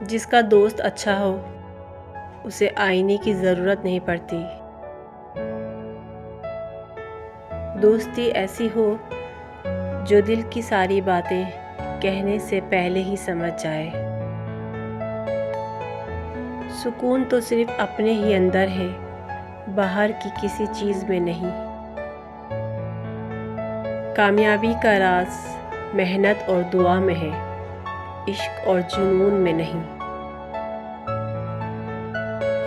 جس کا دوست اچھا ہو اسے آئینے کی ضرورت نہیں پڑتی۔ دوستی ایسی ہو جو دل کی ساری باتیں کہنے سے پہلے ہی سمجھ جائے۔ سکون تو صرف اپنے ہی اندر ہے، باہر کی کسی چیز میں نہیں۔ کامیابی کا راز محنت اور دعا میں ہے، عشق اور جنون میں نہیں۔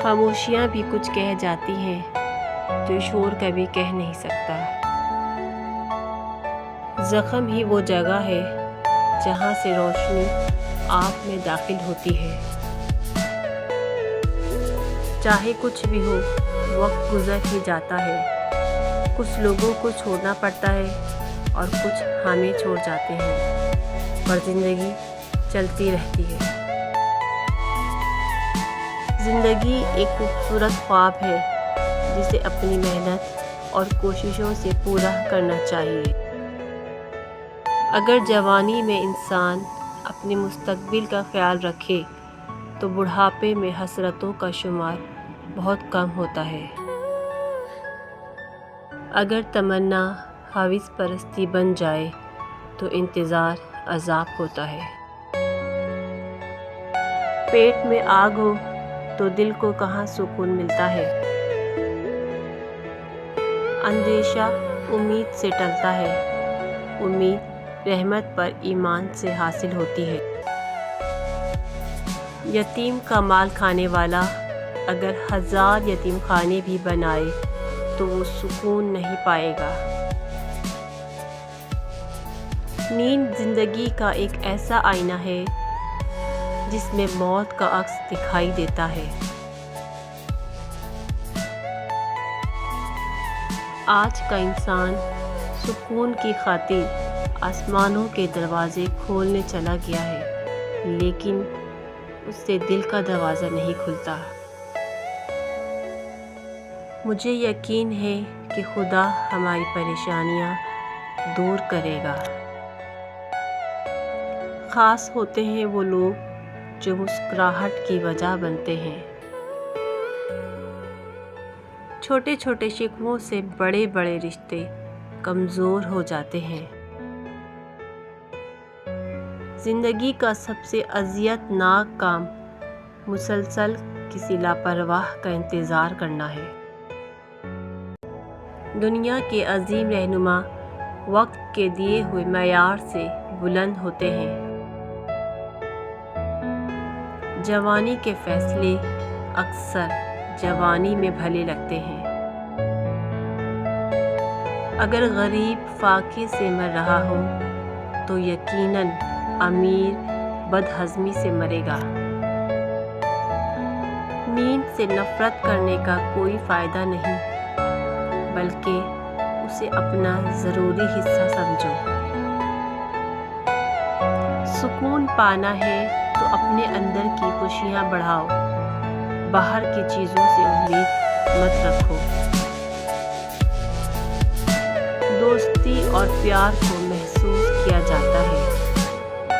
خاموشیاں بھی کچھ کہہ جاتی ہیں جو شور کبھی کہہ نہیں سکتا۔ زخم ہی وہ جگہ ہے جہاں سے روشنی آپ میں داخل ہوتی ہے۔ چاہے کچھ بھی ہو، وقت گزر ہی جاتا ہے۔ کچھ لوگوں کو چھوڑنا پڑتا ہے اور کچھ ہمیں چھوڑ جاتے ہیں، پر زندگی چلتی رہتی ہے۔ زندگی ایک خوبصورت خواب ہے جسے اپنی محنت اور کوششوں سے پورا کرنا چاہیے۔ اگر جوانی میں انسان اپنے مستقبل کا خیال رکھے تو بڑھاپے میں حسرتوں کا شمار بہت کم ہوتا ہے۔ اگر تمنا ہوس پرستی بن جائے تو انتظار عذاب ہوتا ہے۔ پیٹ میں آگ ہو تو دل کو کہاں سکون ملتا ہے۔ اندیشہ امید سے ٹلتا ہے، امید رحمت پر ایمان سے حاصل ہوتی ہے۔ یتیم کا مال کھانے والا اگر 1000 یتیم خانے بھی بنائے تو وہ سکون نہیں پائے گا۔ نیند زندگی کا ایک ایسا آئینہ ہے جس میں موت کا عکس دکھائی دیتا ہے۔ آج کا انسان سکون کی خاطر آسمانوں کے دروازے کھولنے چلا گیا ہے، لیکن اس سے دل کا دروازہ نہیں کھلتا۔ مجھے یقین ہے کہ خدا ہماری پریشانیاں دور کرے گا۔ خاص ہوتے ہیں وہ لوگ جو مسکراہٹ کی وجہ بنتے ہیں۔ چھوٹے چھوٹے شکووں سے بڑے بڑے رشتے کمزور ہو جاتے ہیں۔ زندگی کا سب سے اذیت ناک کام مسلسل کسی لاپرواہ کا انتظار کرنا ہے۔ دنیا کے عظیم رہنما وقت کے دیے ہوئے معیار سے بلند ہوتے ہیں۔ جوانی کے فیصلے اکثر جوانی میں بھلے لگتے ہیں۔ اگر غریب فاقے سے مر رہا ہو تو یقیناً امیر بدہضمی سے مرے گا۔ نیند سے نفرت کرنے کا کوئی فائدہ نہیں، بلکہ اسے اپنا ضروری حصہ سمجھو۔ سکون پانا ہے تو اپنے اندر کی خوشیاں بڑھاؤ، باہر کی چیزوں سے امید مت رکھو۔ دوستی اور پیار کو محسوس کیا جاتا ہے،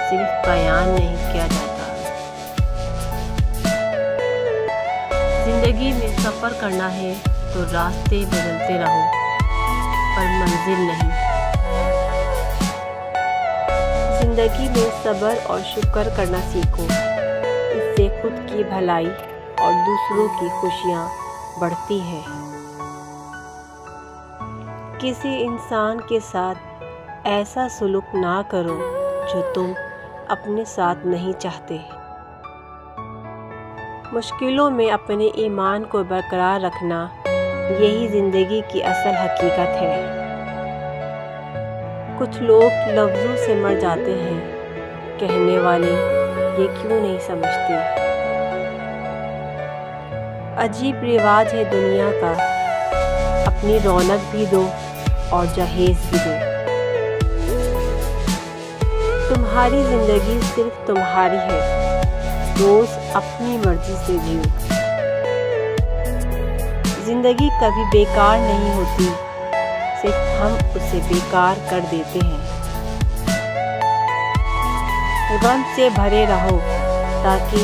صرف بیان نہیں کیا جاتا۔ زندگی میں سفر کرنا ہے تو راستے بدلتے رہو، پر منزل نہیں۔ زندگی میں صبر اور شکر کرنا سیکھو، اس سے خود کی بھلائی اور دوسروں کی خوشیاں بڑھتی ہیں۔ کسی انسان کے ساتھ ایسا سلوک نہ کرو جو تم اپنے ساتھ نہیں چاہتے۔ مشکلوں میں اپنے ایمان کو برقرار رکھنا یہی زندگی کی اصل حقیقت ہے۔ کچھ لوگ لفظوں سے مر جاتے ہیں، کہنے والے یہ کیوں نہیں سمجھتے۔ عجیب رواج ہے دنیا کا، اپنی رونق بھی دو اور جہیز بھی دو۔ تمہاری زندگی صرف تمہاری ہے، روز اپنی مرضی سے جیو۔ زندگی کبھی بیکار نہیں ہوتی، صرف ہم اسے بیکار کر دیتے ہیں۔ غم سے بھرے رہو تاکہ